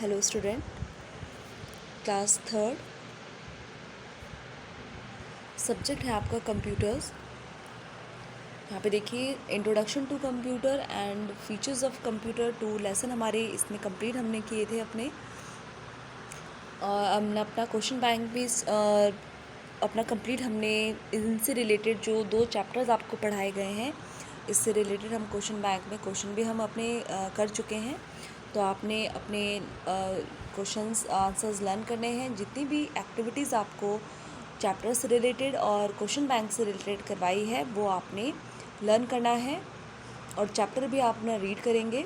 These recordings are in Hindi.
Hello student, class third. Subject है आपका कंप्यूटर्स। यहाँ पे देखिए introduction to computer and features of computer 2 lesson हमारे इसमें कंप्लीट हमने किए थे अपने। और हमने अपना क्वेश्चन बैंक भी अपना कंप्लीट हमने इनसे रिलेटेड जो 2 चैप्टर्स आपको पढ़ाए गए हैं, इससे रिलेटेड हम क्वेश्चन बैंक में क्वेश्चन भी हम अपने कर चुके हैं। तो आपने अपने क्वेश्चंस आंसर्स लर्न करने हैं। जितनी भी एक्टिविटीज़ आपको चैप्टर से रिलेटेड और क्वेश्चन बैंक से रिलेटेड करवाई है वो आपने लर्न करना है और चैप्टर भी आप अपना रीड करेंगे।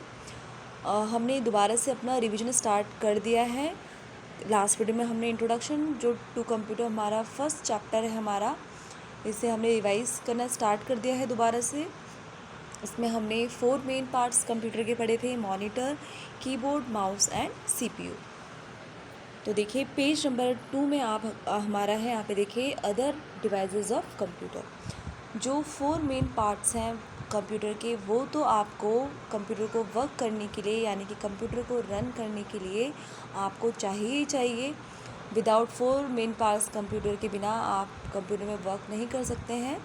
हमने दोबारा से अपना रिवीजन स्टार्ट कर दिया है। लास्ट वीडियो में हमने इंट्रोडक्शन जो टू कंप्यूटर हमारा फर्स्ट चैप्टर है हमारा, इसे हमने रिवाइज करना स्टार्ट कर दिया है दोबारा से। इसमें हमने 4 मेन पार्ट्स कंप्यूटर के पढ़े थे: monitor, keyboard, mouse and CPU. तो देखिए पेज नंबर 2 में आप हमारा है, यहाँ पे देखिए अदर डिवाइसेस ऑफ कंप्यूटर। जो 4 मेन पार्ट्स हैं कंप्यूटर के, वो तो आपको कंप्यूटर को वर्क करने के लिए यानी कि कंप्यूटर को रन करने के लिए आपको चाहिए ही चाहिए। विदाउट 4 मेन पार्ट्स कंप्यूटर के बिना आप कंप्यूटर में वर्क नहीं कर सकते हैं।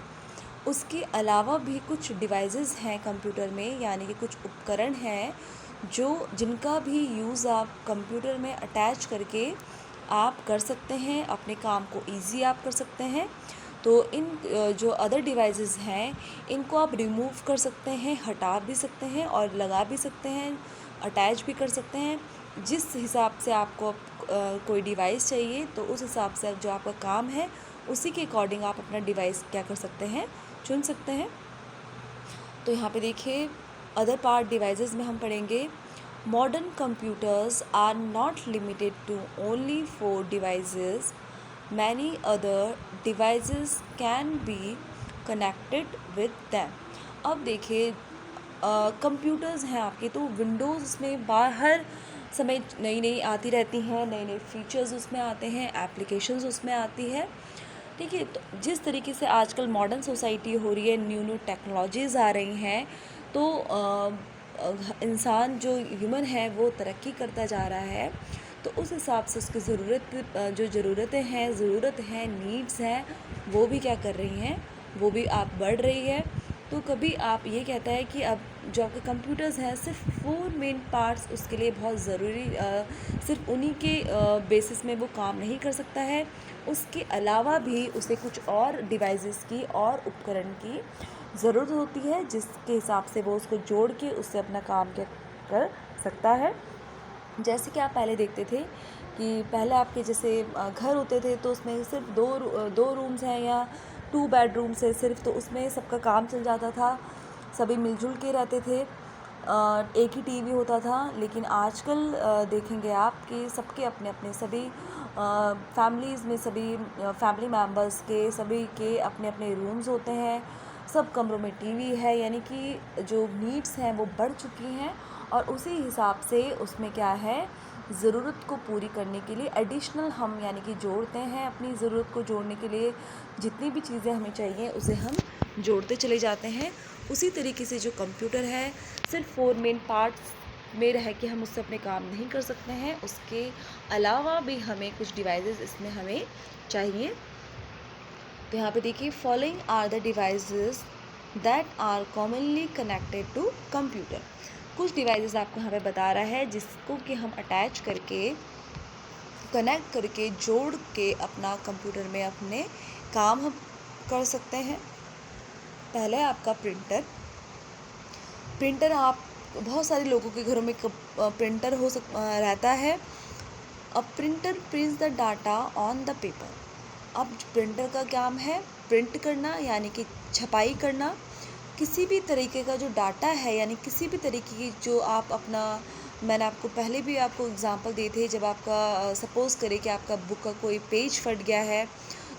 उसके अलावा भी कुछ डिवाइसेस हैं कंप्यूटर में, यानी कि कुछ उपकरण हैं जो जिनका भी यूज़ आप कंप्यूटर में अटैच करके आप कर सकते हैं, अपने काम को इजी आप कर सकते हैं। तो इन जो अदर डिवाइसेस हैं इनको आप रिमूव कर सकते हैं, हटा भी सकते हैं और लगा भी सकते हैं, अटैच भी कर सकते हैं। जिस हिसाब से आपको कोई डिवाइस चाहिए तो उस हिसाब से जो आपका काम है उसी के अकॉर्डिंग आप अपना डिवाइस क्या कर सकते हैं, चुन सकते हैं। तो यहाँ पे देखिए अदर पार्ट डिवाइसेस में हम पढ़ेंगे modern computers are not limited to only 4 devices, many other devices can be connected with them. अब देखिए कंप्यूटर्स हैं आपके, तो विंडोज़ में बाहर समय नई नई आती रहती हैं, नए नए फीचर्स उसमें आते हैं, एप्लीकेशंस उसमें आती है। ठीक है, तो जिस तरीके से आजकल मॉडर्न सोसाइटी हो रही है, न्यू न्यू टेक्नोलॉजीज़ आ रही हैं, तो इंसान जो ह्यूमन है वो तरक्की करता जा रहा है। तो उस हिसाब से उसकी जो ज़रूरत हैं, नीड्स हैं, वो भी क्या कर रही हैं, वो भी आप बढ़ रही है। तो कभी आप ये कहता है कि अब जो आपके कंप्यूटर्स हैं सिर्फ 4 मेन पार्ट्स उसके लिए बहुत ज़रूरी, सिर्फ उन्हीं के बेसिस में वो काम नहीं कर सकता है, उसके अलावा भी उसे कुछ और डिवाइसेस की और उपकरण की ज़रूरत होती है, जिसके हिसाब से वो उसको जोड़ के उससे अपना काम क्या कर सकता है। जैसे कि आप पहले देखते थे कि पहले आपके जैसे घर होते थे तो उसमें सिर्फ दो रूम्स हैं या 2 बेडरूम्स है सिर्फ, तो उसमें सबका काम चल जाता था, सभी मिलजुल के रहते थे, एक ही टीवी होता था। लेकिन आजकल देखेंगे आप कि सबके अपने अपने सभी फैमिलीज़ में सभी फैमिली मेम्बर्स के सभी के अपने अपने रूम्स होते हैं, सब कमरों में टीवी है, यानी कि जो नीड्स हैं वो बढ़ चुकी हैं। और उसी हिसाब से उसमें क्या है, ज़रूरत को पूरी करने के लिए एडिशनल हम यानी कि जोड़ते हैं, अपनी ज़रूरत को जोड़ने के लिए जितनी भी चीज़ें हमें चाहिए उसे हम जोड़ते चले जाते हैं। उसी तरीके से जो कंप्यूटर है सिर्फ 4 मेन पार्ट्स में रह के हम उससे अपने काम नहीं कर सकते हैं, उसके अलावा भी हमें कुछ डिवाइसेस इसमें हमें चाहिए। तो यहाँ पे देखिए following are the devices that are commonly connected to computer. कुछ डिवाइसेस आपको यहाँ पे बता रहा है जिसको कि हम अटैच करके, कनेक्ट करके, जोड़ के अपना कंप्यूटर में अपने काम हम कर सकते हैं। पहले आपका प्रिंटर आप बहुत सारे लोगों के घरों में प्रिंटर रहता है। अब printer prints the data on the paper. अब प्रिंटर का काम है प्रिंट करना, यानी कि छपाई करना। किसी भी तरीके का जो डाटा है, यानी किसी भी तरीके की जो आप अपना, मैंने आपको पहले भी आपको एग्जांपल दिए थे, जब आपका सपोज़ करें कि आपका बुक का कोई पेज फट गया है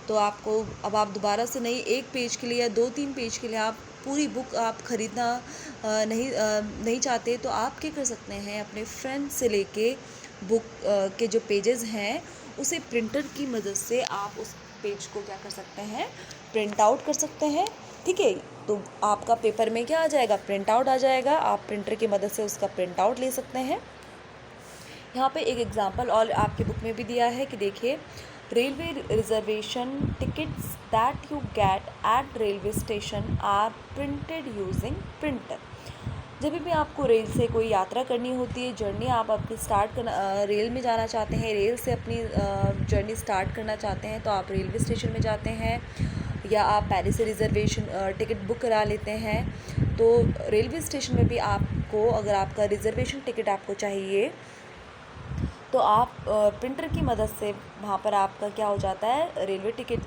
तो आपको अब आप दोबारा से एक पेज के लिए या 2-3 पेज के लिए आप पूरी बुक आप ख़रीदना नहीं चाहते, तो आप क्या कर सकते हैं, अपने फ्रेंड से लेके बुक के जो पेजेस हैं उसे प्रिंटर की मदद से आप उस पेज को क्या कर सकते हैं, प्रिंट आउट कर सकते हैं। ठीक है, तो आपका पेपर में क्या आ जाएगा, प्रिंट आउट आ जाएगा। आप प्रिंटर की मदद से उसका प्रिंट आउट ले सकते हैं। यहाँ पे एक एग्जांपल और आपके बुक में भी दिया है कि देखिए, railway reservation tickets that you get at railway station are printed using printer. जब भी आपको रेल से कोई यात्रा करनी होती है, जर्नी आप अपनी स्टार्ट करना, रेल में जाना चाहते हैं, रेल से अपनी जर्नी स्टार्ट करना चाहते हैं, तो आप रेलवे स्टेशन में जाते हैं या आप पहले से रिज़र्वेशन टिकट बुक करा लेते हैं। तो रेलवे स्टेशन में भी आपको, अगर आपका रिज़र्वेशन टिकट आपको चाहिए, तो आप प्रिंटर की मदद से वहाँ पर आपका क्या हो जाता है, रेलवे टिकट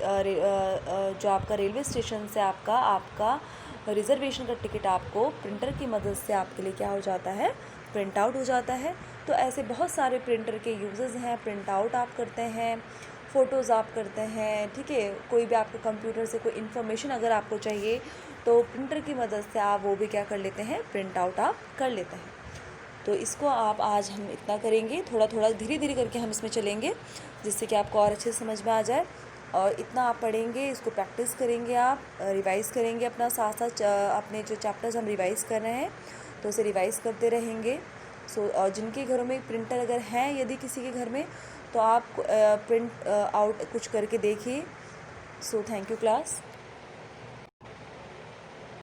जो आपका रेलवे स्टेशन से आपका रिज़र्वेशन का टिकट आपको प्रिंटर की मदद से आपके लिए क्या हो जाता है, प्रिंट आउट हो जाता है। तो ऐसे बहुत सारे प्रिंटर के यूजेस हैं। प्रिंट आउट आप करते हैं, फ़ोटोज़ आप करते हैं, ठीक है। कोई भी आपको कंप्यूटर से कोई इन्फॉर्मेशन अगर आपको चाहिए, तो प्रिंटर की मदद से आप वो भी क्या कर लेते हैं, प्रिंट आउट आप कर लेते हैं। तो इसको आप आज हम इतना करेंगे, थोड़ा थोड़ा धीरे धीरे करके हम इसमें चलेंगे, जिससे कि आपको और अच्छे से समझ में आ जाए। और इतना आप पढ़ेंगे, इसको प्रैक्टिस करेंगे, आप रिवाइज़ करेंगे अपना, साथ साथ अपने जो चैप्टर्स हम रिवाइज़ कर रहे हैं तो उसे रिवाइज़ करते रहेंगे। और जिनके घरों में प्रिंटर अगर हैं, यदि किसी के घर में, तो आप प्रिंट आउट कुछ करके देखिए। So thank you class.